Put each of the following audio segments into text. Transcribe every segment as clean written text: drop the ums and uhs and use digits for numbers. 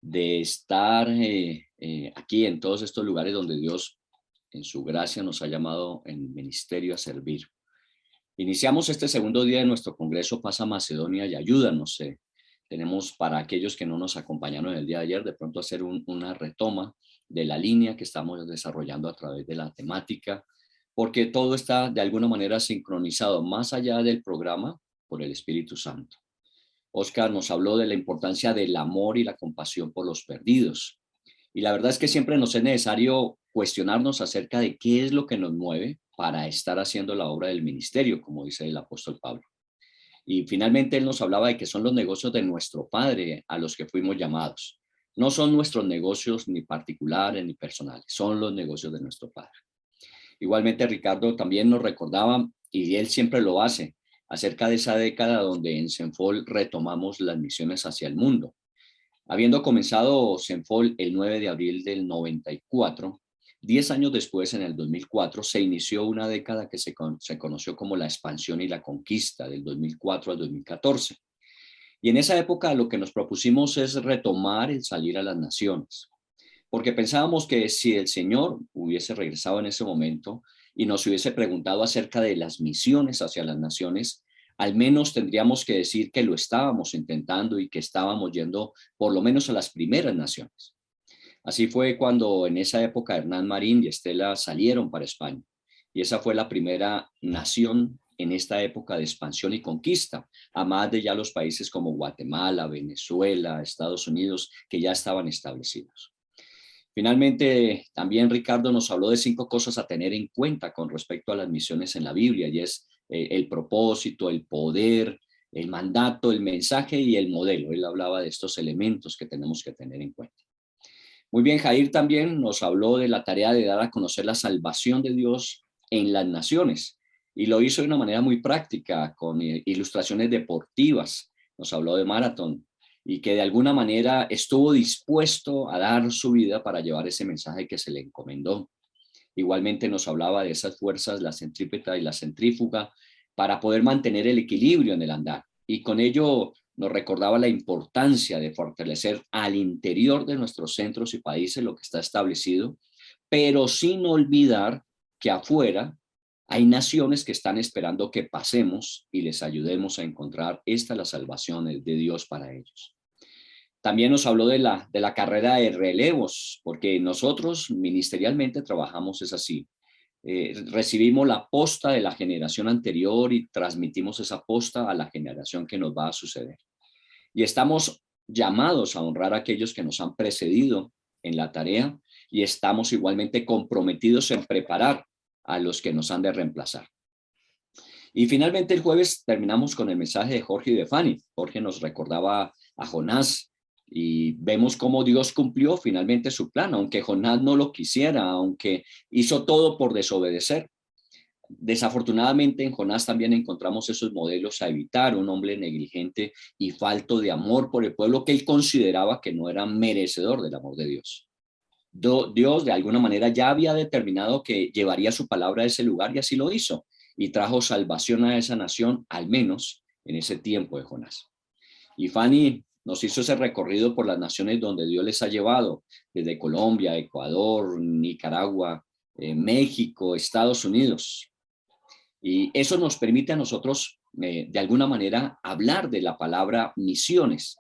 de estar aquí en todos estos lugares donde Dios en su gracia nos ha llamado en ministerio a servir. Iniciamos este segundo día de nuestro Congreso Pasa Macedonia y Ayúdanos. Tenemos para aquellos que no nos acompañaron el día de ayer, de pronto hacer una retoma de la línea que estamos desarrollando a través de la temática, porque todo está de alguna manera sincronizado más allá del programa por el Espíritu Santo. Oscar nos habló de la importancia del amor y la compasión por los perdidos. Y la verdad es que siempre nos es necesario cuestionarnos acerca de qué es lo que nos mueve para estar haciendo la obra del ministerio, como dice el apóstol Pablo. Y finalmente él nos hablaba de que son los negocios de nuestro Padre a los que fuimos llamados. No son nuestros negocios ni particulares ni personales, son los negocios de nuestro Padre. Igualmente Ricardo también nos recordaba, y él siempre lo hace, acerca de esa década donde en Senfol retomamos las misiones hacia el mundo. Habiendo comenzado Senfol el 9 de abril del 94, 10 años después, en el 2004, se inició una década que se conoció como la expansión y la conquista, del 2004 al 2014. Y en esa época lo que nos propusimos es retomar el salir a las naciones, porque pensábamos que si el Señor hubiese regresado en ese momento y nos hubiese preguntado acerca de las misiones hacia las naciones, al menos tendríamos que decir que lo estábamos intentando y que estábamos yendo por lo menos a las primeras naciones. Así fue cuando en esa época Hernán Marín y Estela salieron para España. Y esa fue la primera nación en esta época de expansión y conquista, a más de ya los países como Guatemala, Venezuela, Estados Unidos, que ya estaban establecidos. Finalmente, también Ricardo nos habló de 5 cosas a tener en cuenta con respecto a las misiones en la Biblia, y es el propósito, el poder, el mandato, el mensaje y el modelo. Él hablaba de estos elementos que tenemos que tener en cuenta. Muy bien, Jair también nos habló de la tarea de dar a conocer la salvación de Dios en las naciones, y lo hizo de una manera muy práctica, con ilustraciones deportivas. Nos habló de maratón, y que de alguna manera estuvo dispuesto a dar su vida para llevar ese mensaje que se le encomendó. Igualmente nos hablaba de esas fuerzas, la centrípeta y la centrífuga, para poder mantener el equilibrio en el andar. Y con ello nos recordaba la importancia de fortalecer al interior de nuestros centros y países lo que está establecido, pero sin olvidar que afuera hay naciones que están esperando que pasemos y les ayudemos a encontrar la salvación de Dios para ellos. También nos habló de la carrera de relevos, porque nosotros ministerialmente trabajamos es así. Recibimos la posta de la generación anterior y transmitimos esa posta a la generación que nos va a suceder. Y estamos llamados a honrar a aquellos que nos han precedido en la tarea, y estamos igualmente comprometidos en preparar a los que nos han de reemplazar. Y finalmente el jueves terminamos con el mensaje de Jorge y de Fanny. Jorge nos recordaba a Jonás, y vemos cómo Dios cumplió finalmente su plan, aunque Jonás no lo quisiera, aunque hizo todo por desobedecer. Desafortunadamente en Jonás también encontramos esos modelos a evitar: un hombre negligente y falto de amor por el pueblo que él consideraba que no era merecedor del amor de Dios. Dios de alguna manera ya había determinado que llevaría su palabra a ese lugar, y así lo hizo, y trajo salvación a esa nación, al menos en ese tiempo de Jonás. Y Fanny nos hizo ese recorrido por las naciones donde Dios les ha llevado, desde Colombia, Ecuador, Nicaragua, México, Estados Unidos. Y eso nos permite a nosotros, de alguna manera, hablar de la palabra misiones.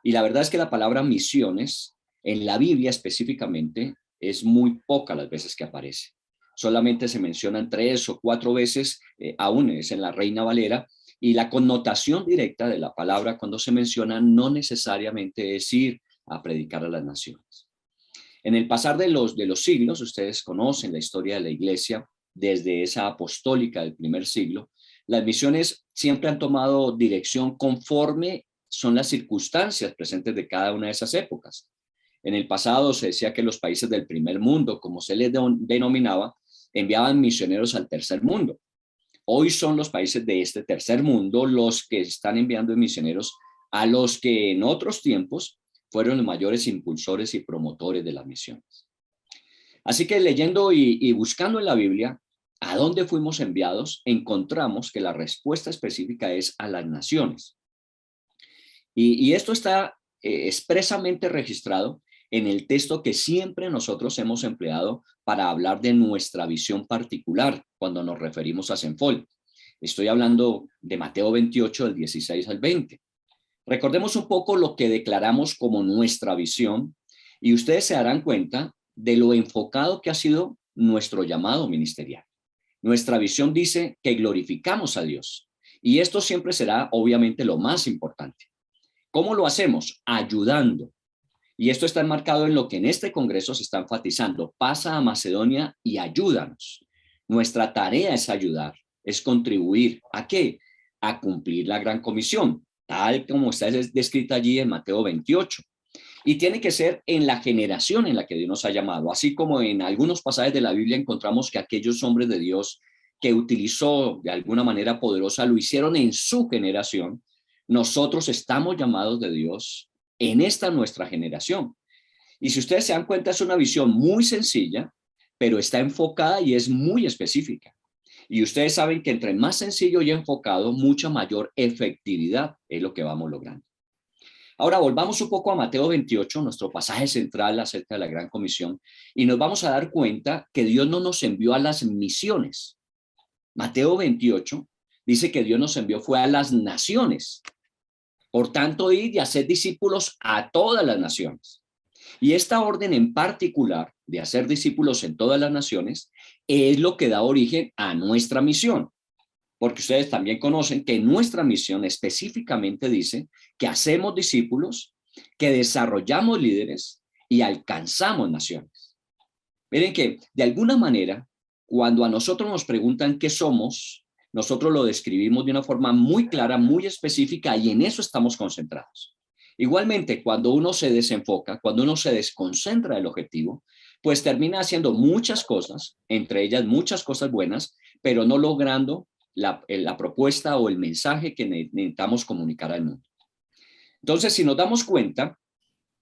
Y la verdad es que la palabra misiones, en la Biblia específicamente, es muy poca las veces que aparece. Solamente se mencionan 3 o 4 veces, aún es en la Reina Valera, y la connotación directa de la palabra cuando se menciona no necesariamente es ir a predicar a las naciones. En el pasar de los siglos, ustedes conocen la historia de la iglesia desde esa apostólica del primer siglo. Las misiones siempre han tomado dirección conforme son las circunstancias presentes de cada una de esas épocas. En el pasado se decía que los países del primer mundo, como se les denominaba, enviaban misioneros al tercer mundo. Hoy son los países de este tercer mundo los que están enviando misioneros a los que en otros tiempos fueron los mayores impulsores y promotores de las misiones. Así que leyendo y buscando en la Biblia a dónde fuimos enviados, encontramos que la respuesta específica es a las naciones. Y esto está expresamente registrado en el texto que siempre nosotros hemos empleado para hablar de nuestra visión particular cuando nos referimos a Cenfol. Estoy hablando de Mateo 28, del 16 al 20. Recordemos un poco lo que declaramos como nuestra visión y ustedes se darán cuenta de lo enfocado que ha sido nuestro llamado ministerial. Nuestra visión dice que glorificamos a Dios y esto siempre será obviamente lo más importante. ¿Cómo lo hacemos? Ayudando. Y esto está enmarcado en lo que en este congreso se está enfatizando. Pasa a Macedonia y ayúdanos. Nuestra tarea es ayudar, es contribuir. ¿A qué? A cumplir la gran comisión, tal como está descrita allí en Mateo 28. Y tiene que ser en la generación en la que Dios nos ha llamado. Así como en algunos pasajes de la Biblia encontramos que aquellos hombres de Dios que utilizó de alguna manera poderosa lo hicieron en su generación. Nosotros estamos llamados de Dios en esta nuestra generación. Y si ustedes se dan cuenta, es una visión muy sencilla, pero está enfocada y es muy específica. Y ustedes saben que entre más sencillo y enfocado, mucha mayor efectividad es lo que vamos logrando. Ahora volvamos un poco a Mateo 28, nuestro pasaje central acerca de la Gran Comisión, y nos vamos a dar cuenta que Dios no nos envió a las misiones. Mateo 28 dice que Dios nos envió fue a las naciones. Por tanto, id y haced discípulos a todas las naciones. Y esta orden en particular de hacer discípulos en todas las naciones es lo que da origen a nuestra misión. Porque ustedes también conocen que nuestra misión específicamente dice que hacemos discípulos, que desarrollamos líderes y alcanzamos naciones. Miren que de alguna manera, cuando a nosotros nos preguntan qué somos, nosotros lo describimos de una forma muy clara, muy específica y en eso estamos concentrados. Igualmente, cuando uno se desenfoca, cuando uno se desconcentra del objetivo, pues termina haciendo muchas cosas, entre ellas muchas cosas buenas, pero no logrando la propuesta o el mensaje que necesitamos comunicar al mundo. Entonces, si nos damos cuenta,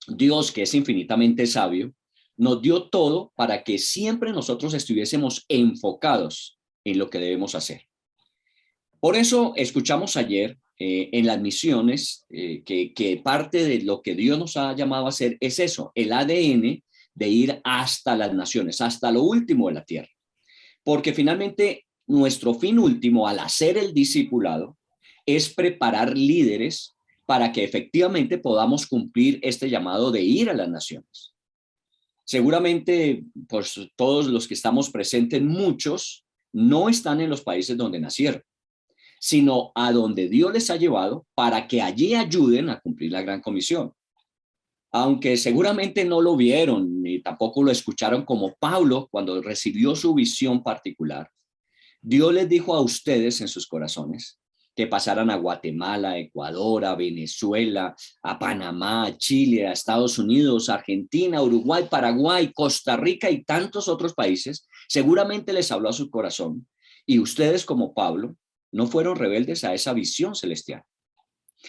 Dios, que es infinitamente sabio, nos dio todo para que siempre nosotros estuviésemos enfocados en lo que debemos hacer. Por eso escuchamos ayer en las misiones que parte de lo que Dios nos ha llamado a hacer es eso, el ADN de ir hasta las naciones, hasta lo último de la tierra. Porque finalmente nuestro fin último al hacer el discipulado es preparar líderes para que efectivamente podamos cumplir este llamado de ir a las naciones. Seguramente, pues todos los que estamos presentes, muchos no están en los países donde nacieron, sino a donde Dios les ha llevado para que allí ayuden a cumplir la gran comisión. Aunque seguramente no lo vieron ni tampoco lo escucharon como Pablo cuando recibió su visión particular, Dios les dijo a ustedes en sus corazones que pasaran a Guatemala, a Ecuador, a Venezuela, a Panamá, a Chile, a Estados Unidos, a Argentina, Uruguay, Paraguay, Costa Rica y tantos otros países. Seguramente les habló a su corazón y ustedes como Pablo no fueron rebeldes a esa visión celestial.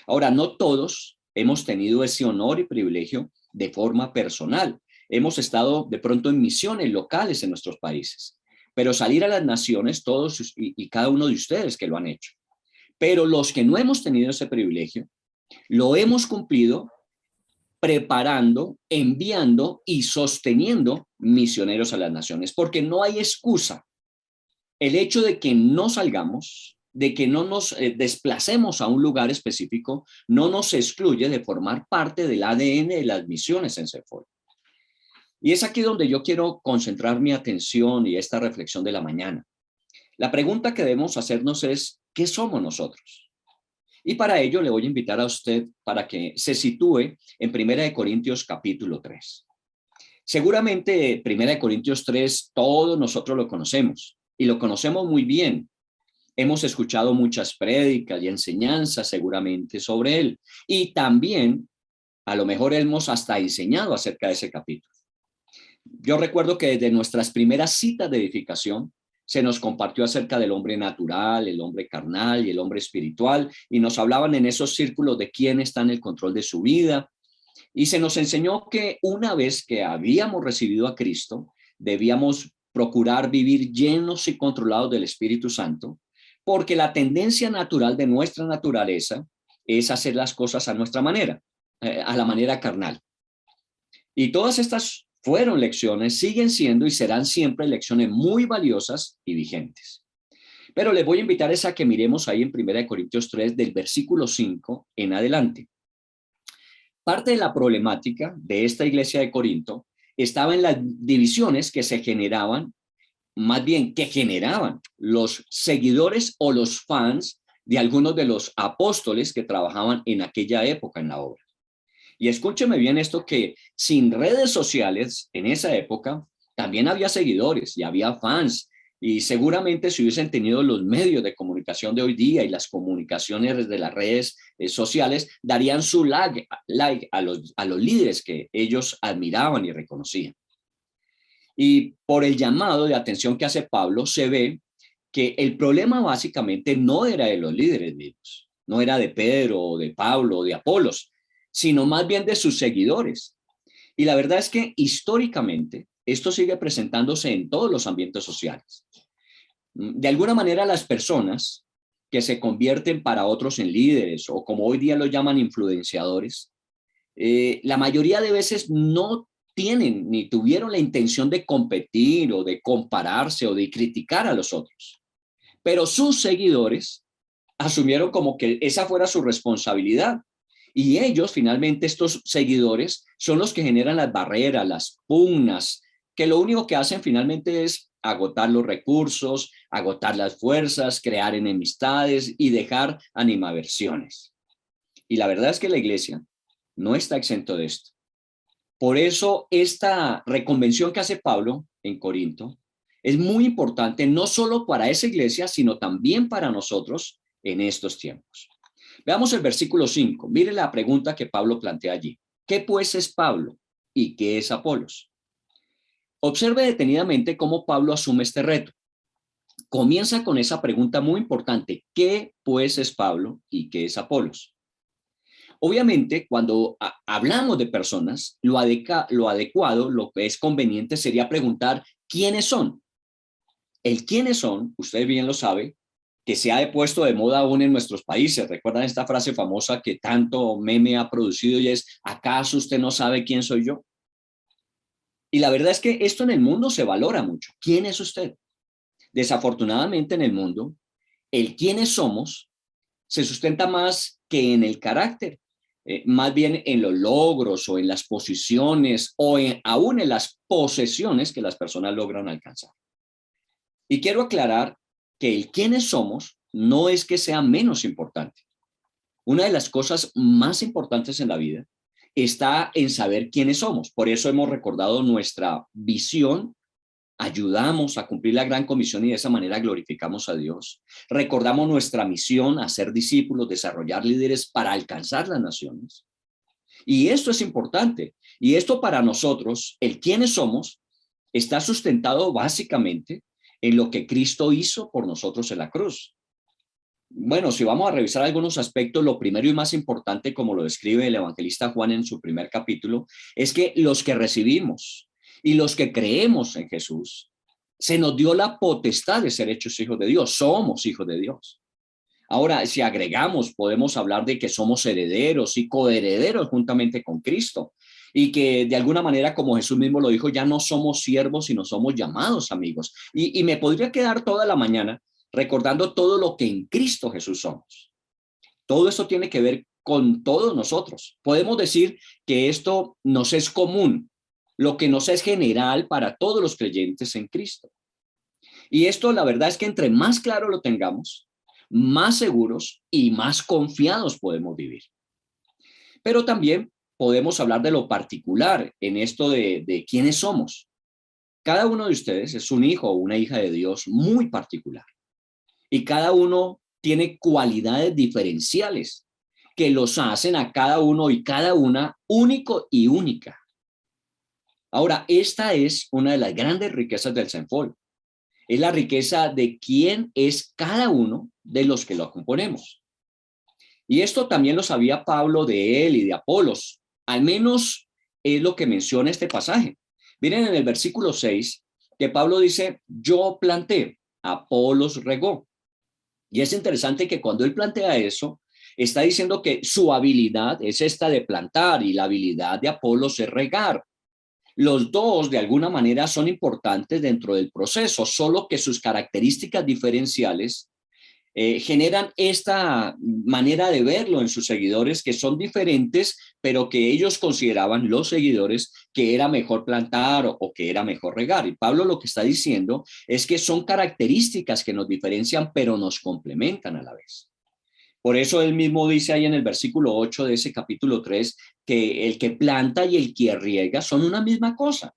Ahora, no todos hemos tenido ese honor y privilegio de forma personal. Hemos estado de pronto en misiones locales en nuestros países, pero salir a las naciones, todos y cada uno de ustedes que lo han hecho. Pero los que no hemos tenido ese privilegio, lo hemos cumplido preparando, enviando y sosteniendo misioneros a las naciones, porque no hay excusa. El hecho de que no salgamos, de que no nos desplacemos a un lugar específico, no nos excluye de formar parte del ADN de las misiones en Cenfol. Y es aquí donde yo quiero concentrar mi atención y esta reflexión de la mañana. La pregunta que debemos hacernos es, ¿qué somos nosotros? Y para ello le voy a invitar a usted para que se sitúe en 1 Corintios capítulo 3. Seguramente 1 Corintios 3 todos nosotros lo conocemos y lo conocemos muy bien. Hemos escuchado muchas prédicas y enseñanzas seguramente sobre él. Y también, a lo mejor hemos hasta enseñado acerca de ese capítulo. Yo recuerdo que desde nuestras primeras citas de edificación se nos compartió acerca del hombre natural, el hombre carnal y el hombre espiritual, y nos hablaban en esos círculos de quién está en el control de su vida. Y se nos enseñó que una vez que habíamos recibido a Cristo, debíamos procurar vivir llenos y controlados del Espíritu Santo, porque la tendencia natural de nuestra naturaleza es hacer las cosas a nuestra manera. a la manera carnal. Y todas estas fueron lecciones, siguen siendo y serán siempre lecciones muy valiosas y vigentes. Pero les voy a invitar a que miremos ahí en 1 Corintios 3 del versículo 5 en adelante. Parte de la problemática de esta iglesia de Corinto estaba en las divisiones que se generaban, más bien que generaban los seguidores o los fans de algunos de los apóstoles que trabajaban en aquella época en la obra. Y escúcheme bien esto, que sin redes sociales en esa época también había seguidores y había fans, y seguramente si hubiesen tenido los medios de comunicación de hoy día y las comunicaciones de las redes sociales, darían su like a los líderes que ellos admiraban y reconocían. Y por el llamado de atención que hace Pablo, se ve que el problema básicamente no era de los líderes mismos, no era de Pedro o de Pablo o de Apolos, sino más bien de sus seguidores. Y la verdad es que históricamente esto sigue presentándose en todos los ambientes sociales. De alguna manera, las personas que se convierten para otros en líderes o como hoy día lo llaman influenciadores, la mayoría de veces no tienen ni tuvieron la intención de competir o de compararse o de criticar a los otros. Pero sus seguidores asumieron como que esa fuera su responsabilidad. Y ellos, finalmente, estos seguidores, son los que generan las barreras, las pugnas, que lo único que hacen finalmente es agotar los recursos, agotar las fuerzas, crear enemistades y dejar animadversiones. Y la verdad es que la iglesia no está exento de esto. Por eso esta reconvención que hace Pablo en Corinto es muy importante, no solo para esa iglesia, sino también para nosotros en estos tiempos. Veamos el versículo 5. Mire la pregunta que Pablo plantea allí. ¿Qué pues es Pablo y qué es Apolos? Observe detenidamente cómo Pablo asume este reto. Comienza con esa pregunta muy importante. ¿Qué pues es Pablo y qué es Apolos? Obviamente, cuando hablamos de personas, lo adecuado, lo que es conveniente sería preguntar ¿quiénes son? El quiénes son, usted bien lo sabe, que se ha puesto de moda aún en nuestros países. ¿Recuerdan esta frase famosa que tanto meme ha producido y es ¿acaso usted no sabe quién soy yo? Y la verdad es que esto en el mundo se valora mucho. ¿Quién es usted? Desafortunadamente en el mundo, el quiénes somos se sustenta más que en el carácter, más bien en los logros o en las posiciones o aún en las posesiones que las personas logran alcanzar. Y quiero aclarar que el quiénes somos no es que sea menos importante. Una de las cosas más importantes en la vida está en saber quiénes somos. Por eso hemos recordado nuestra visión, ayudamos a cumplir la gran comisión y de esa manera glorificamos a Dios. Recordamos nuestra misión, a ser discípulos, desarrollar líderes para alcanzar las naciones. Y esto es importante. Y esto para nosotros, el quiénes somos, está sustentado básicamente en lo que Cristo hizo por nosotros en la cruz. Bueno, si vamos a revisar algunos aspectos, lo primero y más importante, como lo describe el evangelista Juan en su primer capítulo, es que los que recibimos y los que creemos en Jesús, se nos dio la potestad de ser hechos hijos de Dios, somos hijos de Dios. Ahora, si agregamos, podemos hablar de que somos herederos y coherederos juntamente con Cristo, y que de alguna manera, como Jesús mismo lo dijo, ya no somos siervos, sino somos llamados amigos. Y me podría quedar toda la mañana recordando todo lo que en Cristo Jesús somos. Todo esto tiene que ver con todos nosotros. Podemos decir que esto nos es común, lo que nos es general para todos los creyentes en Cristo. Y esto, la verdad es que entre más claro lo tengamos, más seguros y más confiados podemos vivir. Pero también podemos hablar de lo particular en esto de quiénes somos. Cada uno de ustedes es un hijo o una hija de Dios muy particular. Y cada uno tiene cualidades diferenciales que los hacen a cada uno y cada una único y única. Ahora, esta es una de las grandes riquezas del Cenfol. Es la riqueza de quién es cada uno de los que lo componemos. Y esto también lo sabía Pablo de él y de Apolos. Al menos es lo que menciona este pasaje. Miren en el versículo 6 que Pablo dice, yo planté, Apolos regó. Y es interesante que cuando él plantea eso, está diciendo que su habilidad es esta de plantar y la habilidad de Apolos es regar. Los dos, de alguna manera, son importantes dentro del proceso, solo que sus características diferenciales generan esta manera de verlo en sus seguidores que son diferentes, pero que ellos consideraban, los seguidores, que era mejor plantar o que era mejor regar. Y Pablo lo que está diciendo es que son características que nos diferencian, pero nos complementan a la vez. Por eso él mismo dice ahí en el versículo 8 de ese capítulo 3 que el que planta y el que riega son una misma cosa.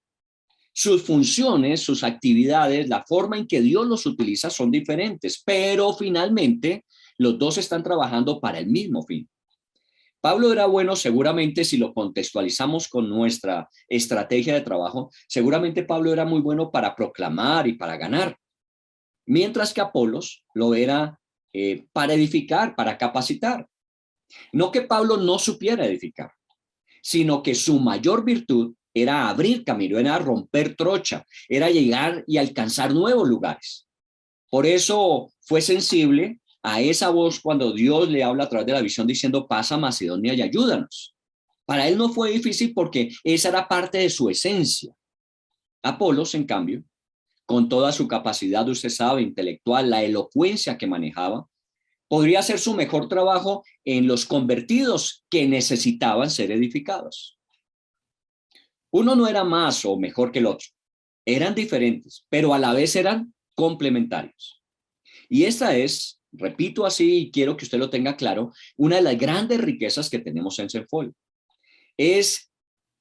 Sus funciones, sus actividades, la forma en que Dios los utiliza son diferentes, pero finalmente los dos están trabajando para el mismo fin. Pablo era bueno, seguramente, si lo contextualizamos con nuestra estrategia de trabajo, seguramente Pablo era muy bueno para proclamar y para ganar, mientras que Apolos lo era para edificar, para capacitar. No que Pablo no supiera edificar, sino que su mayor virtud era abrir camino, era romper trocha, era llegar y alcanzar nuevos lugares. Por eso fue sensible a esa voz cuando Dios le habla a través de la visión diciendo, pasa a Macedonia y ayúdanos. Para él no fue difícil porque esa era parte de su esencia. Apolos, en cambio, con toda su capacidad, usted sabe, intelectual, la elocuencia que manejaba, podría hacer su mejor trabajo en los convertidos que necesitaban ser edificados. Uno no era más o mejor que el otro, eran diferentes, pero a la vez eran complementarios. Y esta es, repito así y quiero que usted lo tenga claro, una de las grandes riquezas que tenemos en Zenfol. Es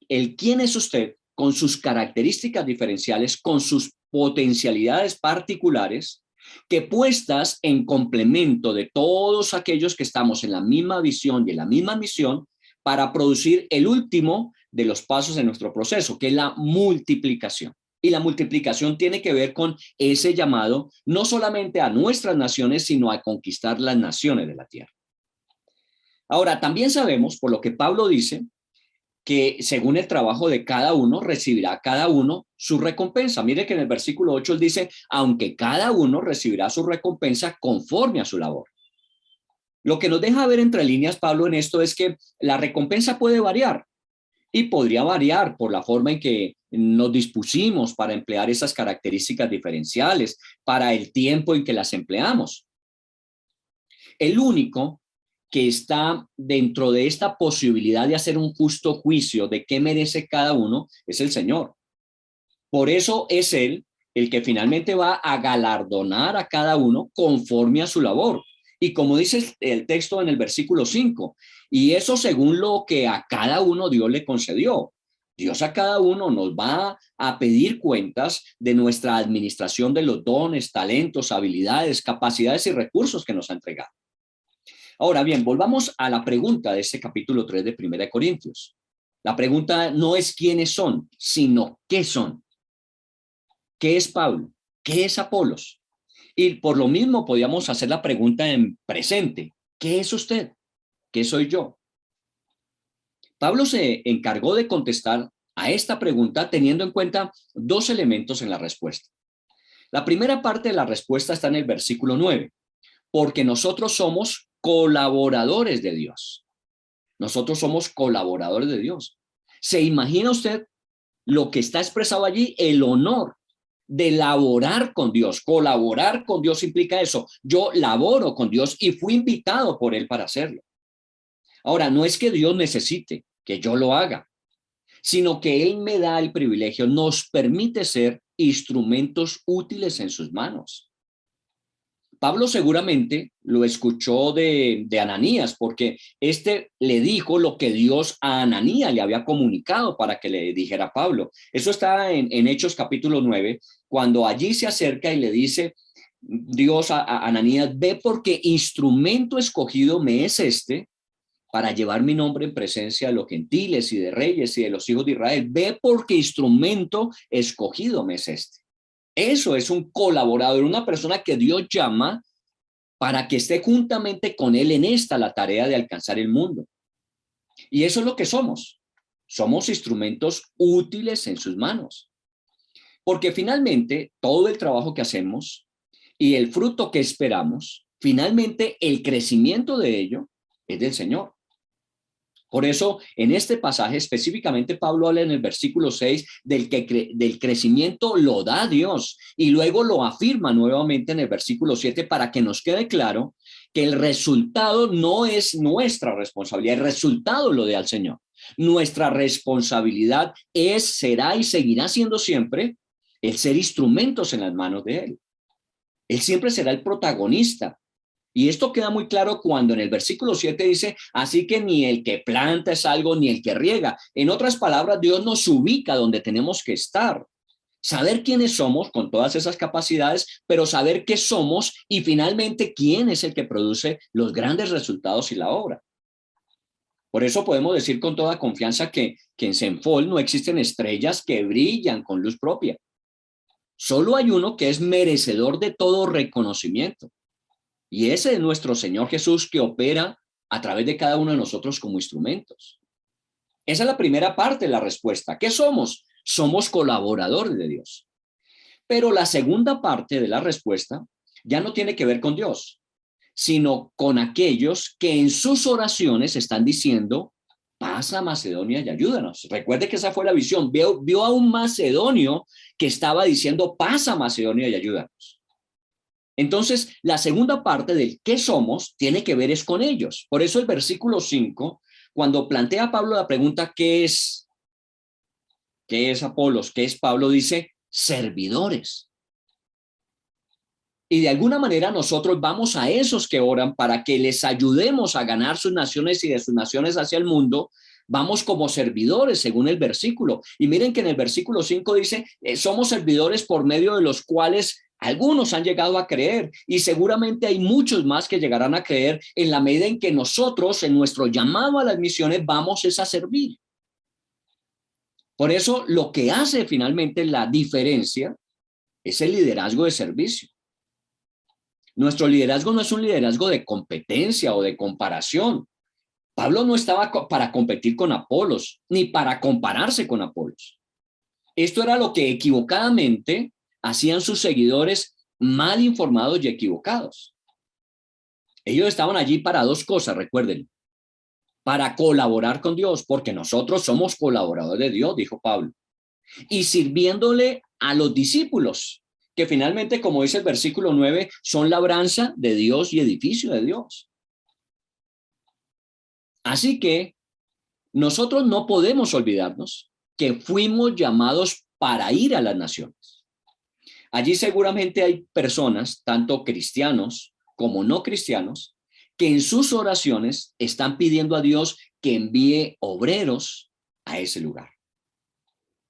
el quién es usted con sus características diferenciales, con sus potencialidades particulares, que puestas en complemento de todos aquellos que estamos en la misma visión y en la misma misión para producir el último de los pasos de nuestro proceso, que es la multiplicación. Y la multiplicación tiene que ver con ese llamado no solamente a nuestras naciones, sino a conquistar las naciones de la tierra. Ahora, también sabemos, por lo que Pablo dice, que según el trabajo de cada uno, recibirá cada uno su recompensa. Mire que en el versículo 8 él dice, aunque cada uno recibirá su recompensa conforme a su labor. Lo que nos deja ver entre líneas, Pablo, en esto es que la recompensa puede variar y podría variar por la forma en que nos dispusimos para emplear esas características diferenciales, para el tiempo en que las empleamos. El único que está dentro de esta posibilidad de hacer un justo juicio de qué merece cada uno es el Señor. Por eso es Él el que finalmente va a galardonar a cada uno conforme a su labor. Y como dice el texto en el versículo 5, y eso según lo que a cada uno Dios le concedió. Dios a cada uno nos va a pedir cuentas de nuestra administración de los dones, talentos, habilidades, capacidades y recursos que nos ha entregado. Ahora bien, volvamos a la pregunta de este capítulo 3 de 1 Corintios. La pregunta no es quiénes son, sino qué son. ¿Qué es Pablo? ¿Qué es Apolos? Y por lo mismo podríamos hacer la pregunta en presente. ¿Qué es usted? ¿Qué soy yo? Pablo se encargó de contestar a esta pregunta teniendo en cuenta dos elementos en la respuesta. La primera parte de la respuesta está en el versículo 9, porque nosotros somos colaboradores de Dios. Nosotros somos colaboradores de Dios. ¿Se imagina usted lo que está expresado allí? El honor de laborar con Dios. Colaborar con Dios implica eso. Yo laboro con Dios y fui invitado por Él para hacerlo. Ahora, no es que Dios necesite que yo lo haga, sino que Él me da el privilegio, nos permite ser instrumentos útiles en sus manos. Pablo seguramente lo escuchó de Ananías, porque este le dijo lo que Dios a Ananías le había comunicado para que le dijera a Pablo. Eso está en Hechos capítulo 9, cuando allí se acerca y le dice Dios a Ananías, ve porque instrumento escogido me es este para llevar mi nombre en presencia de los gentiles y de reyes y de los hijos de Israel. Ve porque instrumento escogido me es este. Eso es un colaborador, una persona que Dios llama para que esté juntamente con él en la tarea de alcanzar el mundo. Y eso es lo que somos. Somos instrumentos útiles en sus manos. Porque finalmente todo el trabajo que hacemos y el fruto que esperamos, finalmente el crecimiento de ello es del Señor. Por eso, en este pasaje específicamente, Pablo habla en el versículo 6 del crecimiento lo da Dios y luego lo afirma nuevamente en el versículo 7 para que nos quede claro que el resultado no es nuestra responsabilidad, el resultado lo da el Señor. Nuestra responsabilidad es, será y seguirá siendo siempre el ser instrumentos en las manos de Él. Él siempre será el protagonista. Y esto queda muy claro cuando en el versículo 7 dice, así que ni el que planta es algo, ni el que riega. En otras palabras, Dios nos ubica donde tenemos que estar. Saber quiénes somos con todas esas capacidades, pero saber qué somos y finalmente quién es el que produce los grandes resultados y la obra. Por eso podemos decir con toda confianza que en Senfol no existen estrellas que brillan con luz propia. Solo hay uno que es merecedor de todo reconocimiento. Y ese es nuestro Señor Jesús que opera a través de cada uno de nosotros como instrumentos. Esa es la primera parte de la respuesta. ¿Qué somos? Somos colaboradores de Dios. Pero la segunda parte de la respuesta ya no tiene que ver con Dios, sino con aquellos que en sus oraciones están diciendo, pasa a Macedonia y ayúdanos. Recuerde que esa fue la visión. Vio a un macedonio que estaba diciendo, pasa a Macedonia y ayúdanos. Entonces, la segunda parte del qué somos tiene que ver es con ellos. Por eso el versículo 5, cuando plantea Pablo la pregunta, ¿qué es Apolos? ¿Qué es Pablo? Dice, servidores. Y de alguna manera nosotros vamos a esos que oran para que les ayudemos a ganar sus naciones y de sus naciones hacia el mundo. Vamos como servidores, según el versículo. Y miren que en el versículo 5 dice, somos servidores por medio de los cuales algunos han llegado a creer y seguramente hay muchos más que llegarán a creer en la medida en que nosotros, en nuestro llamado a las misiones, vamos es a servir. Por eso, lo que hace finalmente la diferencia es el liderazgo de servicio. Nuestro liderazgo no es un liderazgo de competencia o de comparación. Pablo no estaba para competir con Apolos, ni para compararse con Apolos. Esto era lo que equivocadamente hacían sus seguidores mal informados y equivocados. Ellos estaban allí para dos cosas, recuerden. Para colaborar con Dios, porque nosotros somos colaboradores de Dios, dijo Pablo. Y sirviéndole a los discípulos, que finalmente, como dice el versículo 9, son labranza de Dios y edificio de Dios. Así que nosotros no podemos olvidarnos que fuimos llamados para ir a las naciones. Allí seguramente hay personas, tanto cristianos como no cristianos, que en sus oraciones están pidiendo a Dios que envíe obreros a ese lugar.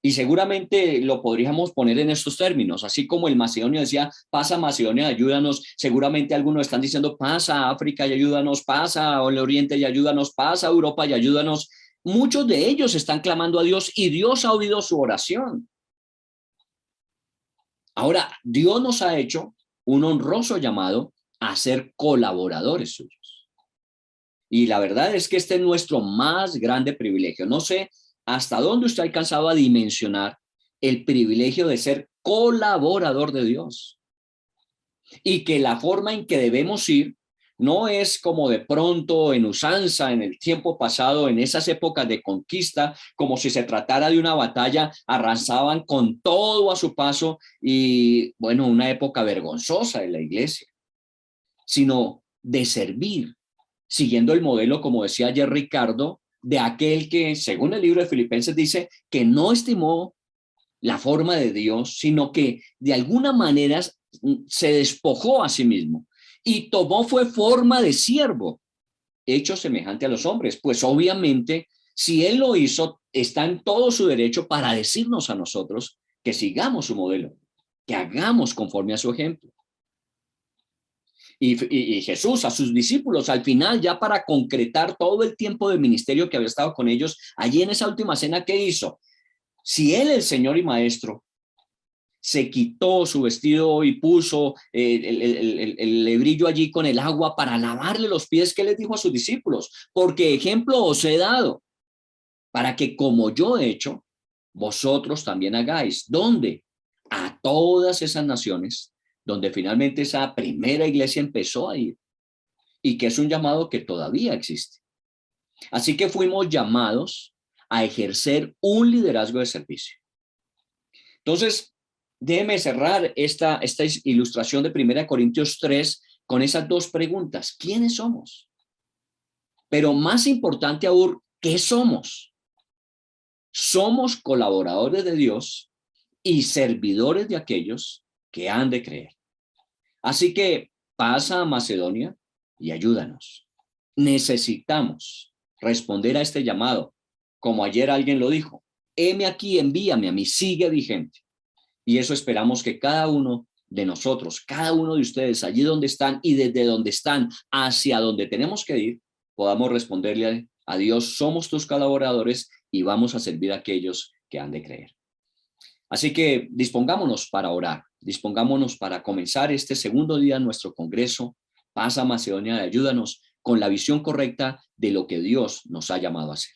Y seguramente lo podríamos poner en estos términos, así como el macedonio decía, pasa a Macedonia, ayúdanos, seguramente algunos están diciendo, pasa a África y ayúdanos, pasa al Oriente y ayúdanos, pasa a Europa y ayúdanos. Muchos de ellos están clamando a Dios y Dios ha oído su oración. Ahora, Dios nos ha hecho un honroso llamado a ser colaboradores suyos. Y la verdad es que este es nuestro más grande privilegio. No sé hasta dónde usted ha alcanzado a dimensionar el privilegio de ser colaborador de Dios. Y que la forma en que debemos ir no es como de pronto en usanza, en el tiempo pasado, en esas épocas de conquista, como si se tratara de una batalla, arrasaban con todo a su paso y, bueno, una época vergonzosa de la iglesia, sino de servir, siguiendo el modelo, como decía ayer Ricardo, de aquel que, según el libro de Filipenses, dice que no estimó la forma de Dios, sino que de alguna manera se despojó a sí mismo y tomó fue forma de siervo, hecho semejante a los hombres. Pues obviamente, si él lo hizo, está en todo su derecho para decirnos a nosotros que sigamos su modelo, que hagamos conforme a su ejemplo. Y Jesús a sus discípulos al final, ya para concretar todo el tiempo de ministerio que había estado con ellos, allí en esa última cena, ¿qué hizo? Si él, el Señor y Maestro, se quitó su vestido y puso el lebrillo allí con el agua para lavarle los pies, ¿qué les dijo a sus discípulos? Porque ejemplo os he dado, para que como yo he hecho, vosotros también hagáis. ¿Dónde? A todas esas naciones donde finalmente esa primera iglesia empezó a ir. y que es un llamado que todavía existe. Así que fuimos llamados a ejercer un liderazgo de servicio. Entonces, déjeme cerrar esta ilustración de 1 Corintios 3 con esas dos preguntas. ¿Quiénes somos? Pero más importante aún, ¿qué somos? Somos colaboradores de Dios y servidores de aquellos que han de creer. Así que pasa a Macedonia y ayúdanos. Necesitamos responder a este llamado. Como ayer alguien lo dijo, heme aquí, envíame a mí, sigue vigente. Y eso esperamos que cada uno de nosotros, cada uno de ustedes, allí donde están y desde donde están hacia donde tenemos que ir, podamos responderle a Dios, somos tus colaboradores y vamos a servir a aquellos que han de creer. Así que dispongámonos para orar, dispongámonos para comenzar este segundo día de nuestro congreso. Pasa Macedonia y ayúdanos con la visión correcta de lo que Dios nos ha llamado a hacer.